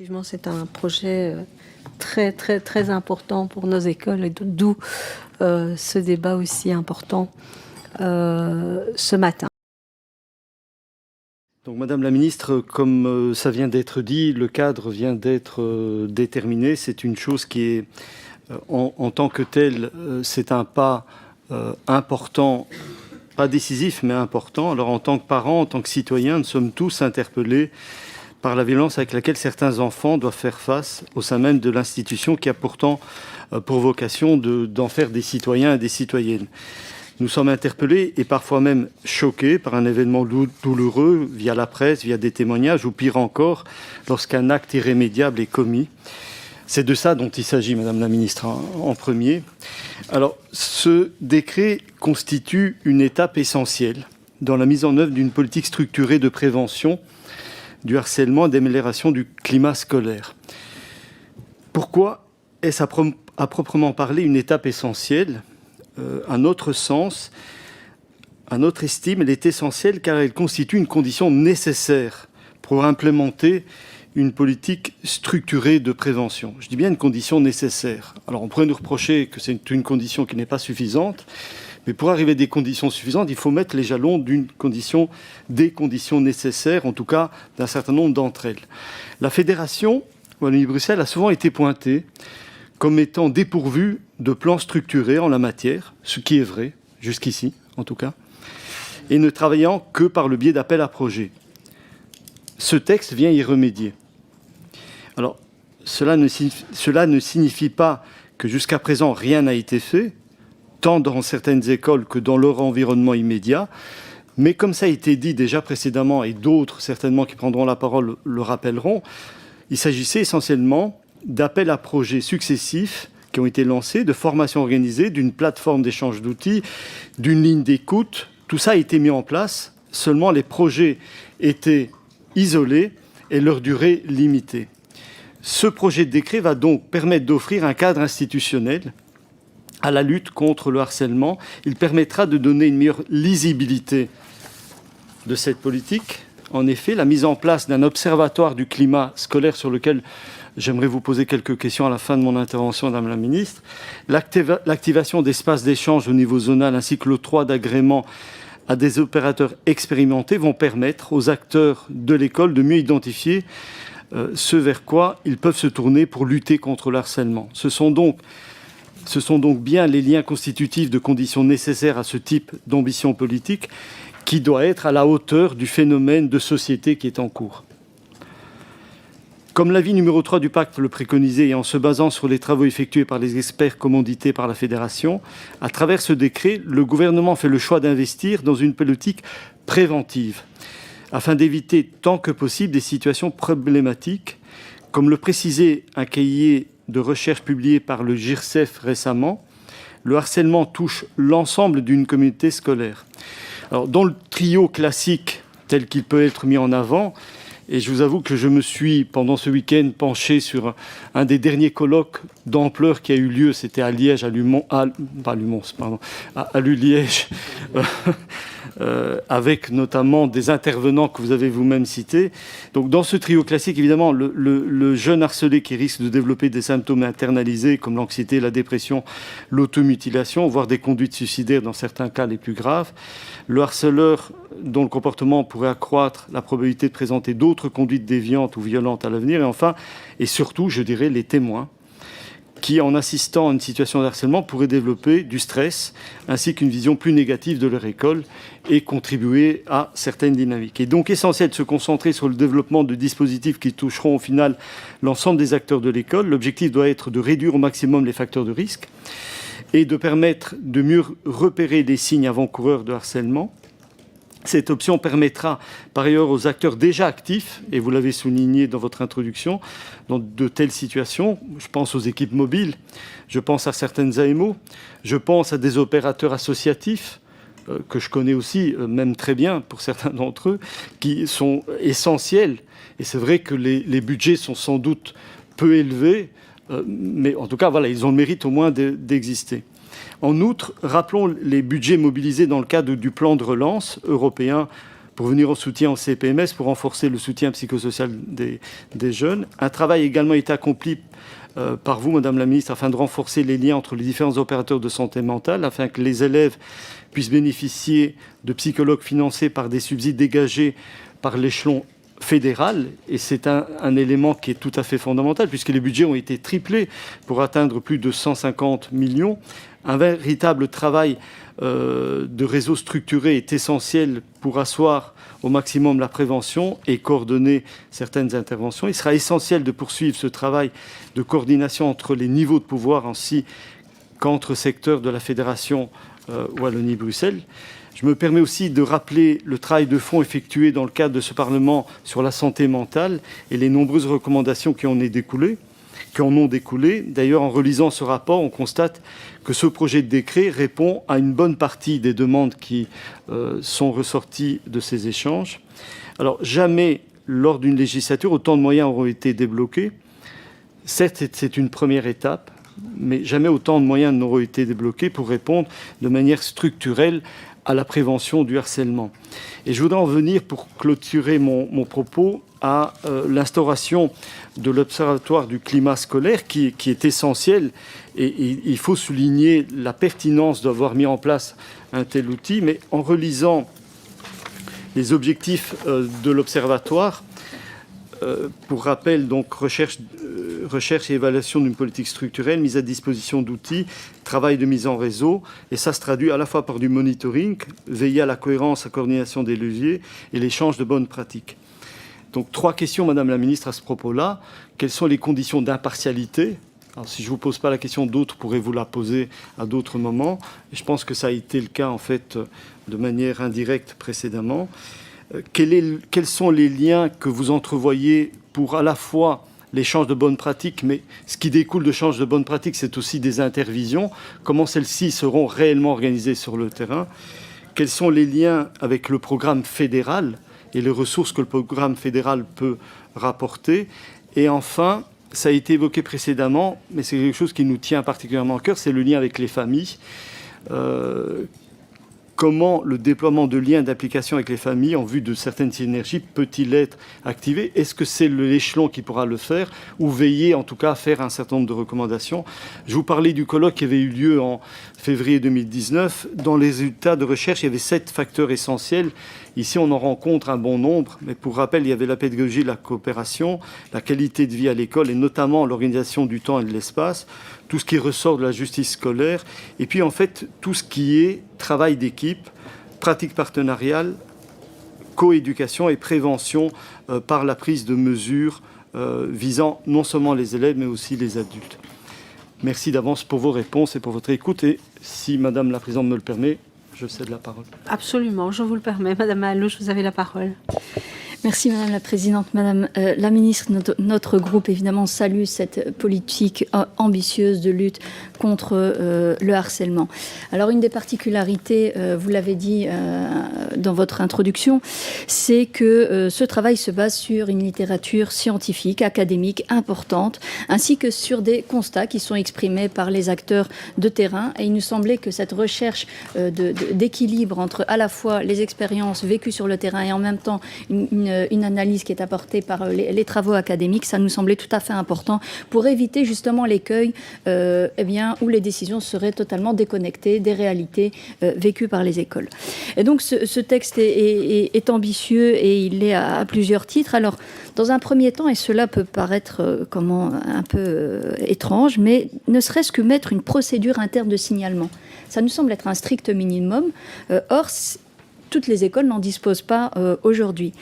Effectivement, c'est un projet très, très, très important pour nos écoles et d'où ce débat aussi important ce matin. Donc, Madame la Ministre, comme ça vient d'être dit, le cadre vient d'être déterminé. C'est une chose qui est, en tant que telle, c'est un pas important, pas décisif, mais important. Alors, en tant que parents, en tant que citoyens, nous sommes tous interpellés par la violence avec laquelle certains enfants doivent faire face au sein même de l'institution qui a pourtant pour vocation d'en faire des citoyens et des citoyennes. Nous sommes interpellés et parfois même choqués par un événement douloureux via la presse, via des témoignages, ou pire encore, lorsqu'un acte irrémédiable est commis. C'est de ça dont il s'agit, Madame la Ministre, en premier. Alors, ce décret constitue une étape essentielle dans la mise en œuvre d'une politique structurée de prévention du harcèlement et d'amélioration du climat scolaire. Pourquoi est-ce à proprement parler une étape essentielle ? À notre sens, à notre estime, elle est essentielle car elle constitue une condition nécessaire pour implémenter une politique structurée de prévention. Je dis bien une condition nécessaire. Alors on pourrait nous reprocher que c'est une condition qui n'est pas suffisante, mais pour arriver à des conditions suffisantes, il faut mettre les jalons des conditions nécessaires, en tout cas d'un certain nombre d'entre elles. La Fédération Wallonie-Bruxelles a souvent été pointée comme étant dépourvue de plans structurés en la matière, ce qui est vrai, jusqu'ici en tout cas, et ne travaillant que par le biais d'appels à projets. Ce texte vient y remédier. Alors, cela ne signifie pas que jusqu'à présent rien n'a été fait, tant dans certaines écoles que dans leur environnement immédiat, mais comme ça a été dit déjà précédemment, et d'autres certainement qui prendront la parole le rappelleront, il s'agissait essentiellement d'appels à projets successifs qui ont été lancés, de formations organisées, d'une plateforme d'échange d'outils, d'une ligne d'écoute. Tout ça a été mis en place, seulement les projets étaient isolés et leur durée limitée. Ce projet de décret va donc permettre d'offrir un cadre institutionnel à la lutte contre le harcèlement. Il permettra de donner une meilleure lisibilité de cette politique. En effet, la mise en place d'un observatoire du climat scolaire sur lequel j'aimerais vous poser quelques questions à la fin de mon intervention, Madame la Ministre. L'activation d'espaces d'échange au niveau zonal ainsi que l'octroi d'agrément à des opérateurs expérimentés vont permettre aux acteurs de l'école de mieux identifier ce vers quoi ils peuvent se tourner pour lutter contre le harcèlement. Ce sont donc bien les liens constitutifs de conditions nécessaires à ce type d'ambition politique qui doit être à la hauteur du phénomène de société qui est en cours. Comme l'avis numéro 3 du pacte le préconisait et en se basant sur les travaux effectués par les experts commandités par la Fédération, à travers ce décret, le gouvernement fait le choix d'investir dans une politique préventive afin d'éviter tant que possible des situations problématiques. Comme le précisait un cahier de recherche publié par le GIRCEF récemment, le harcèlement touche l'ensemble d'une communauté scolaire. Alors, dans le trio classique tel qu'il peut être mis en avant, et je vous avoue que je me suis, pendant ce week-end, penché sur un des derniers colloques d'ampleur qui a eu lieu, c'était à Liège, à Liège, avec notamment des intervenants que vous avez vous-même cités. Donc, dans ce trio classique, évidemment, le jeune harcelé qui risque de développer des symptômes internalisés comme l'anxiété, la dépression, l'automutilation, voire des conduites suicidaires dans certains cas les plus graves. Le harceleur dont le comportement pourrait accroître la probabilité de présenter d'autres conduites déviantes ou violentes à l'avenir. Et enfin, et surtout, je dirais, les témoins qui, en assistant à une situation de harcèlement, pourraient développer du stress ainsi qu'une vision plus négative de leur école et contribuer à certaines dynamiques. Il est donc essentiel de se concentrer sur le développement de dispositifs qui toucheront au final l'ensemble des acteurs de l'école. L'objectif doit être de réduire au maximum les facteurs de risque et de permettre de mieux repérer les signes avant-coureurs de harcèlement. Cette option permettra par ailleurs aux acteurs déjà actifs, et vous l'avez souligné dans votre introduction, dans de telles situations, je pense aux équipes mobiles, je pense à certaines AMO, je pense à des opérateurs associatifs, que je connais aussi, même très bien pour certains d'entre eux, qui sont essentiels. Et c'est vrai que les budgets sont sans doute peu élevés, mais en tout cas, voilà, ils ont le mérite au moins d'exister. En outre, rappelons les budgets mobilisés dans le cadre du plan de relance européen pour venir en soutien au CPMS, pour renforcer le soutien psychosocial des jeunes. Un travail a également été accompli par vous, Madame la Ministre, afin de renforcer les liens entre les différents opérateurs de santé mentale, afin que les élèves puissent bénéficier de psychologues financés par des subsides dégagés par l'échelon fédéral. Et c'est un élément qui est tout à fait fondamental, puisque les budgets ont été triplés pour atteindre plus de 150 millions. Un véritable travail de réseau structuré est essentiel pour asseoir au maximum la prévention et coordonner certaines interventions. Il sera essentiel de poursuivre ce travail de coordination entre les niveaux de pouvoir ainsi qu'entre secteurs de la Fédération Wallonie-Bruxelles. Je me permets aussi de rappeler le travail de fond effectué dans le cadre de ce Parlement sur la santé mentale et les nombreuses recommandations qui en ont découlé. D'ailleurs, en relisant ce rapport, on constate que ce projet de décret répond à une bonne partie des demandes qui sont ressorties de ces échanges. Alors, jamais, lors d'une législature, autant de moyens auront été débloqués. Certes, c'est une première étape, mais jamais autant de moyens n'auront été débloqués pour répondre de manière structurelle à la prévention du harcèlement. Et je voudrais en venir, pour clôturer mon propos, à l'instauration de l'Observatoire du climat scolaire qui est essentiel. Et il faut souligner la pertinence d'avoir mis en place un tel outil. Mais en relisant les objectifs de l'Observatoire, pour rappel, donc recherche et évaluation d'une politique structurelle, mise à disposition d'outils, travail de mise en réseau, et ça se traduit à la fois par du monitoring, veiller à la cohérence, à la coordination des leviers et l'échange de bonnes pratiques. Donc 3 questions, Madame la Ministre, à ce propos-là. Quelles sont les conditions d'impartialité ? Alors, si je ne vous pose pas la question, d'autres pourraient vous la poser à d'autres moments. Et je pense que ça a été le cas, en fait, de manière indirecte précédemment. Quels sont les liens que vous entrevoyez pour à la fois l'échange de bonnes pratiques, mais ce qui découle de l'échange de bonnes pratiques, c'est aussi des intervisions. Comment celles-ci seront réellement organisées sur le terrain ? Quels sont les liens avec le programme fédéral et les ressources que le programme fédéral peut rapporter ? Et enfin, ça a été évoqué précédemment, mais c'est quelque chose qui nous tient particulièrement à cœur, c'est le lien avec les familles. Comment le déploiement de liens d'application avec les familles en vue de certaines synergies peut-il être activé ? Est-ce que c'est l'échelon qui pourra le faire ou veiller en tout cas à faire un certain nombre de recommandations ? Je vous parlais du colloque qui avait eu lieu en février 2019. Dans les résultats de recherche, il y avait 7 facteurs essentiels. Ici, on en rencontre un bon nombre, mais pour rappel, il y avait la pédagogie, la coopération, la qualité de vie à l'école et notamment l'organisation du temps et de l'espace, tout ce qui ressort de la justice scolaire, et puis en fait tout ce qui est travail d'équipe, pratique partenariale, coéducation et prévention par la prise de mesures visant non seulement les élèves mais aussi les adultes. Merci d'avance pour vos réponses et pour votre écoute, et si Madame la Présidente me le permet, je cède la parole. Absolument, je vous le permets. Madame Alouche, vous avez la parole. Merci Madame la Présidente. Madame la Ministre, notre groupe évidemment salue cette politique ambitieuse de lutte contre le harcèlement. Alors une des particularités, vous l'avez dit dans votre introduction, c'est que ce travail se base sur une littérature scientifique, académique importante, ainsi que sur des constats qui sont exprimés par les acteurs de terrain. Et il nous semblait que cette recherche d'équilibre entre à la fois les expériences vécues sur le terrain et en même temps une analyse qui est apportée par les travaux académiques, ça nous semblait tout à fait important pour éviter justement l'écueil où les décisions seraient totalement déconnectées des réalités vécues par les écoles. Et donc ce texte est ambitieux et il l'est à plusieurs titres. Alors dans un premier temps, et cela peut paraître un peu étrange, mais ne serait-ce que mettre une procédure interne de signalement. Ça nous semble être un strict minimum. Or, toutes les écoles n'en disposent pas aujourd'hui.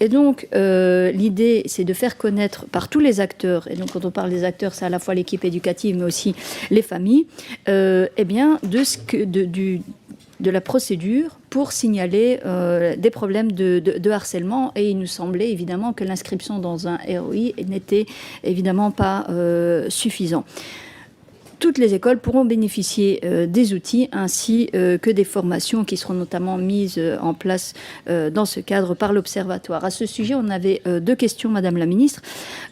Et donc, l'idée, c'est de faire connaître par tous les acteurs, et donc quand on parle des acteurs, c'est à la fois l'équipe éducative, mais aussi les familles, de la procédure pour signaler des problèmes de harcèlement. Et il nous semblait évidemment que l'inscription dans un ROI n'était évidemment pas suffisant. Toutes les écoles pourront bénéficier des outils ainsi que des formations qui seront notamment mises en place dans ce cadre par l'Observatoire. À ce sujet, on avait 2 questions, Madame la Ministre.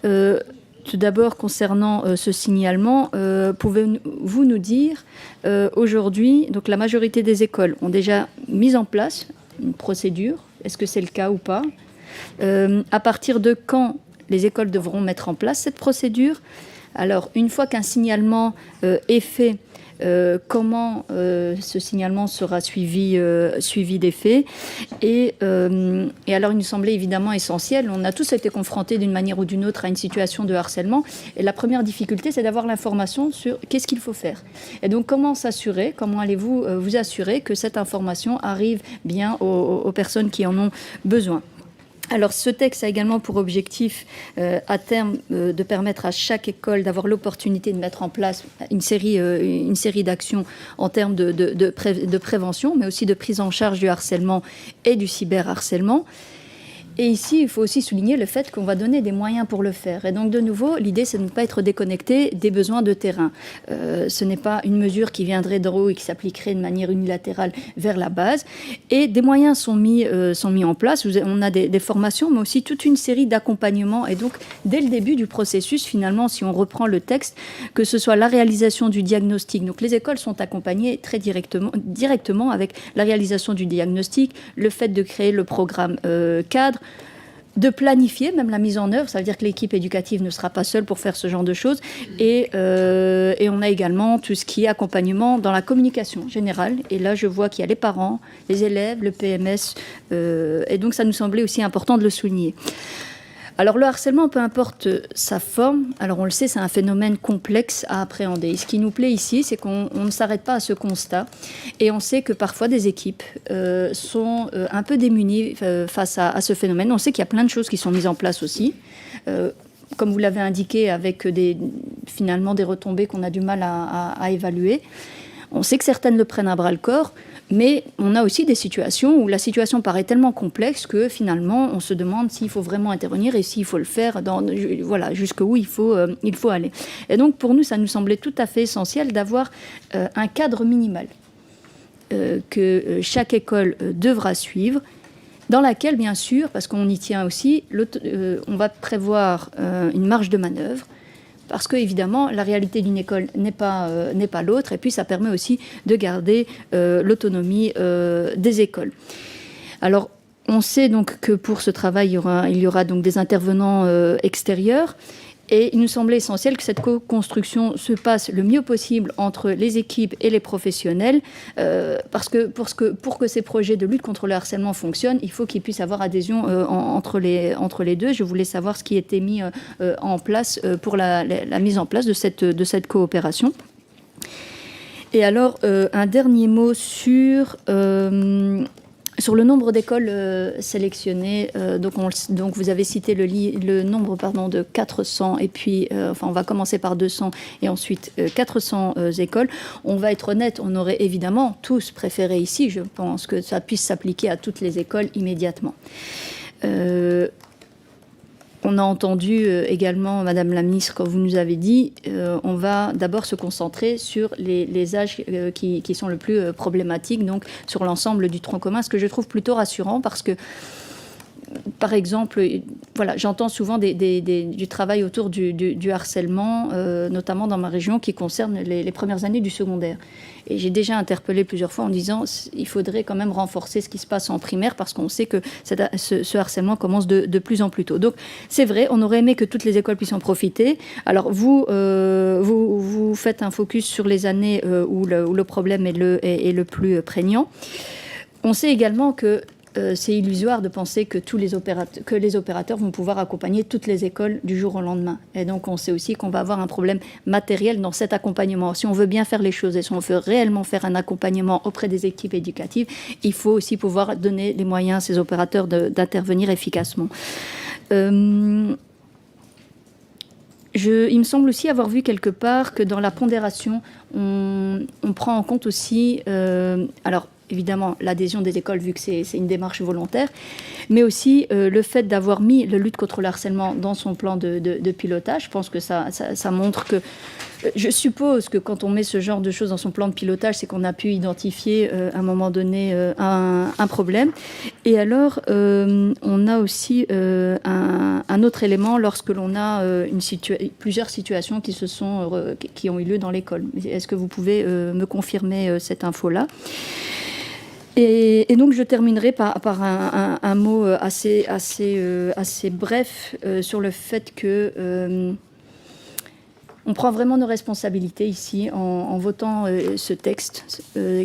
Tout d'abord, concernant ce signalement, pouvez-vous nous dire aujourd'hui, donc la majorité des écoles ont déjà mis en place une procédure Est-ce que c'est le cas ou pas? À partir de quand les écoles devront mettre en place cette procédure? Alors, une fois qu'un signalement est fait, comment ce signalement sera suivi des faits. Et alors, il nous semblait évidemment essentiel. On a tous été confrontés d'une manière ou d'une autre à une situation de harcèlement. Et la première difficulté, c'est d'avoir l'information sur qu'est-ce qu'il faut faire. Et donc, comment s'assurer, comment allez-vous vous assurer que cette information arrive bien aux personnes qui en ont besoin? Alors, ce texte a également pour objectif, à terme, de permettre à chaque école d'avoir l'opportunité de mettre en place une série d'actions en termes de prévention, mais aussi de prise en charge du harcèlement et du cyberharcèlement. Et ici, il faut aussi souligner le fait qu'on va donner des moyens pour le faire. Et donc, de nouveau, l'idée, c'est de ne pas être déconnecté des besoins de terrain. Ce n'est pas une mesure qui viendrait d'en haut et qui s'appliquerait de manière unilatérale vers la base. Et des moyens sont mis en place. On a des formations, mais aussi toute une série d'accompagnements. Et donc, dès le début du processus, finalement, si on reprend le texte, que ce soit la réalisation du diagnostic. Donc, les écoles sont accompagnées très directement avec la réalisation du diagnostic, le fait de créer le programme cadre, de planifier même la mise en œuvre, ça veut dire que l'équipe éducative ne sera pas seule pour faire ce genre de choses, et on a également tout ce qui est accompagnement dans la communication générale, et là je vois qu'il y a les parents, les élèves, le PMS, et donc ça nous semblait aussi important de le souligner. Alors le harcèlement, peu importe sa forme, alors on le sait, c'est un phénomène complexe à appréhender. Et ce qui nous plaît ici, c'est qu'on ne s'arrête pas à ce constat. Et on sait que parfois des équipes sont un peu démunies face à ce phénomène. On sait qu'il y a plein de choses qui sont mises en place aussi. Comme vous l'avez indiqué, avec finalement des retombées qu'on a du mal à évaluer. On sait que certaines le prennent à bras-le-corps, mais on a aussi des situations où la situation paraît tellement complexe que finalement on se demande s'il faut vraiment intervenir et s'il faut le faire, jusqu'où il faut aller. Et donc pour nous, ça nous semblait tout à fait essentiel d'avoir un cadre minimal que chaque école devra suivre, dans laquelle, bien sûr, parce qu'on y tient aussi, on va prévoir une marge de manœuvre, parce que évidemment la réalité d'une école n'est pas l'autre, et puis ça permet aussi de garder l'autonomie des écoles. Alors on sait donc que pour ce travail il y aura donc des intervenants extérieurs, et il nous semblait essentiel que cette co-construction se passe le mieux possible entre les équipes et les professionnels, parce que pour que ces projets de lutte contre le harcèlement fonctionnent, il faut qu'ils puissent avoir adhésion entre les deux. Je voulais savoir ce qui était mis en place pour la mise en place de cette coopération. Et alors, un dernier mot sur le nombre d'écoles sélectionnées. Donc vous avez cité le nombre de 400, et puis on va commencer par 200 et ensuite 400 écoles. On va être honnête, on aurait évidemment tous préféré ici, je pense, que ça puisse s'appliquer à toutes les écoles immédiatement. On a entendu également, Madame la Ministre, quand vous nous avez dit, on va d'abord se concentrer sur les âges qui sont le plus problématiques, donc sur l'ensemble du tronc commun, ce que je trouve plutôt rassurant, parce que, par exemple, j'entends souvent du travail autour du harcèlement, notamment dans ma région, qui concerne les premières années du secondaire. Et j'ai déjà interpellé plusieurs fois en disant qu'il faudrait quand même renforcer ce qui se passe en primaire, parce qu'on sait que ce harcèlement commence de plus en plus tôt. Donc c'est vrai, on aurait aimé que toutes les écoles puissent en profiter. Alors vous faites un focus sur les années où le problème est le plus prégnant. On sait également que c'est illusoire de penser que les opérateurs vont pouvoir accompagner toutes les écoles du jour au lendemain. Et donc, on sait aussi qu'on va avoir un problème matériel dans cet accompagnement. Si on veut bien faire les choses et si on veut réellement faire un accompagnement auprès des équipes éducatives, il faut aussi pouvoir donner les moyens à ces opérateurs d'intervenir efficacement. Il me semble aussi avoir vu quelque part que dans la pondération, on prend en compte aussi... évidemment, l'adhésion des écoles, vu que c'est une démarche volontaire, mais aussi le fait d'avoir mis la lutte contre le harcèlement dans son plan de pilotage. Je pense que ça montre que... Je suppose que quand on met ce genre de choses dans son plan de pilotage, c'est qu'on a pu identifier à un moment donné un problème. Et alors, on a aussi un autre élément lorsque l'on a plusieurs situations qui ont eu lieu dans l'école. Est-ce que vous pouvez me confirmer cette info-là ? Et donc je terminerai par un mot assez bref sur le fait que on prend vraiment nos responsabilités ici en votant ce texte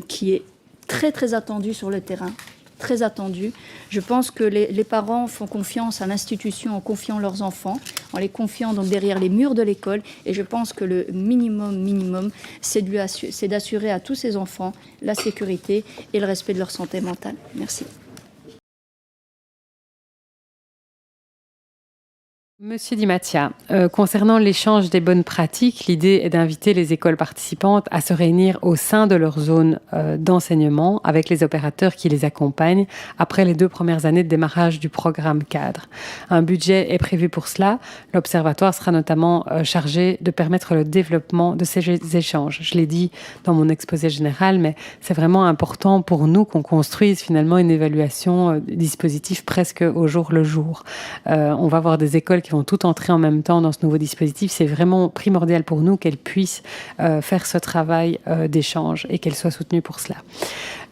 qui est très très attendu sur le terrain, très attendu. Je pense que les parents font confiance à l'institution en confiant leurs enfants, en les confiant donc derrière les murs de l'école. Et je pense que le minimum, c'est d'assurer à tous ces enfants la sécurité et le respect de leur santé mentale. Merci. Monsieur Di Mattia, concernant l'échange des bonnes pratiques, l'idée est d'inviter les écoles participantes à se réunir au sein de leur zone d'enseignement avec les opérateurs qui les accompagnent après les 2 premières années de démarrage du programme cadre. Un budget est prévu pour cela. L'Observatoire sera notamment chargé de permettre le développement de ces échanges. Je l'ai dit dans mon exposé général, mais c'est vraiment important pour nous qu'on construise finalement une évaluation dispositif presque au jour le jour. On va avoir des écoles qui vont toutes entrer en même temps dans ce nouveau dispositif. C'est vraiment primordial pour nous qu'elles puissent faire ce travail d'échange et qu'elles soient soutenues pour cela.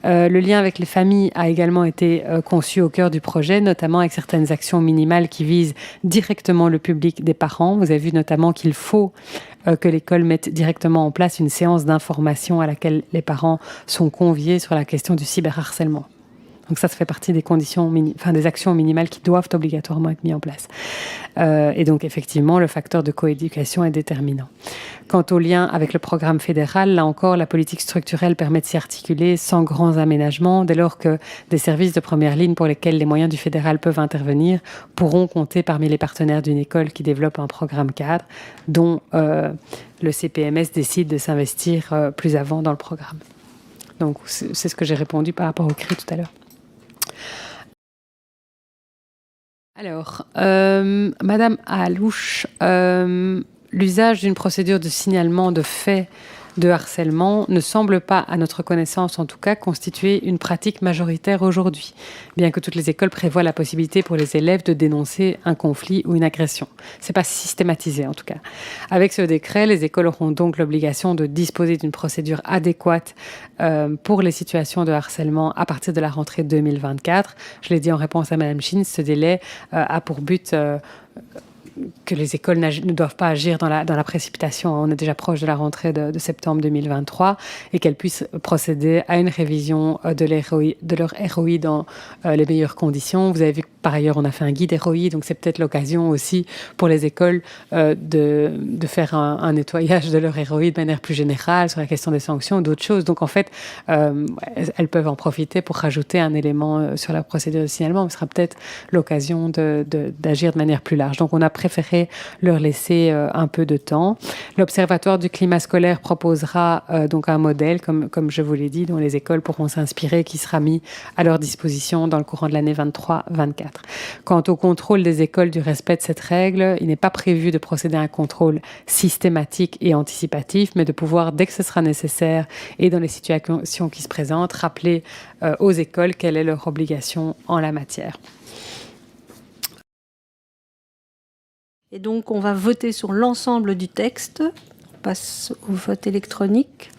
Le lien avec les familles a également été conçu au cœur du projet, notamment avec certaines actions minimales qui visent directement le public des parents. Vous avez vu notamment qu'il faut que l'école mette directement en place une séance d'information à laquelle les parents sont conviés sur la question du cyberharcèlement. Donc ça fait partie des conditions, des actions minimales qui doivent obligatoirement être mises en place. Et donc effectivement, le facteur de coéducation est déterminant. Quant au lien avec le programme fédéral, là encore, la politique structurelle permet de s'y articuler sans grands aménagements, dès lors que des services de première ligne pour lesquels les moyens du fédéral peuvent intervenir pourront compter parmi les partenaires d'une école qui développe un programme cadre, dont le CPMS décide de s'investir plus avant dans le programme. Donc c'est ce que j'ai répondu par rapport au CRI tout à l'heure. Alors, Madame Alouche, l'usage d'une procédure de signalement de faits de harcèlement ne semble pas, à notre connaissance en tout cas, constituer une pratique majoritaire aujourd'hui, bien que toutes les écoles prévoient la possibilité pour les élèves de dénoncer un conflit ou une agression. C'est pas systématisé en tout cas. Avec ce décret, les écoles auront donc l'obligation de disposer d'une procédure adéquate pour les situations de harcèlement à partir de la rentrée 2024. Je l'ai dit en réponse à Madame Chin, ce délai a pour but que les écoles ne doivent pas agir dans la précipitation. On est déjà proche de la rentrée de septembre 2023 et qu'elles puissent procéder à une révision de leur ROI dans les meilleures conditions. Vous avez vu que par ailleurs, on a fait un guide ROI, donc c'est peut-être l'occasion aussi pour les écoles de faire un nettoyage de leur ROI de manière plus générale sur la question des sanctions ou d'autres choses. Donc en fait, elles peuvent en profiter pour rajouter un élément sur la procédure de signalement. Ce sera peut-être l'occasion d'agir de manière plus large. Donc on a préféré leur laisser un peu de temps. L'Observatoire du climat scolaire proposera donc un modèle, comme je vous l'ai dit, dont les écoles pourront s'inspirer, qui sera mis à leur disposition dans le courant de l'année 23-24. Quant au contrôle des écoles du respect de cette règle, il n'est pas prévu de procéder à un contrôle systématique et anticipatif, mais de pouvoir, dès que ce sera nécessaire et dans les situations qui se présentent, rappeler aux écoles quelle est leur obligation en la matière. Et donc, on va voter sur l'ensemble du texte. On passe au vote électronique.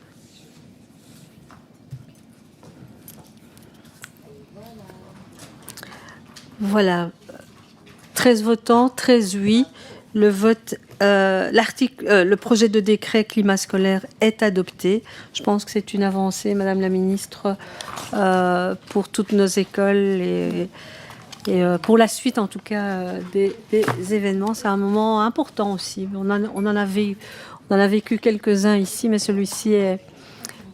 Voilà. 13 votants, 13 oui. Le projet de décret climat scolaire est adopté. Je pense que c'est une avancée, Madame la Ministre, pour toutes nos écoles et pour la suite, en tout cas, des événements. C'est un moment important aussi. On en a vécu quelques-uns ici, mais celui-ci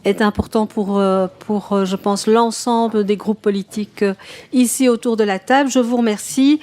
est important pour, je pense, l'ensemble des groupes politiques ici autour de la table. Je vous remercie.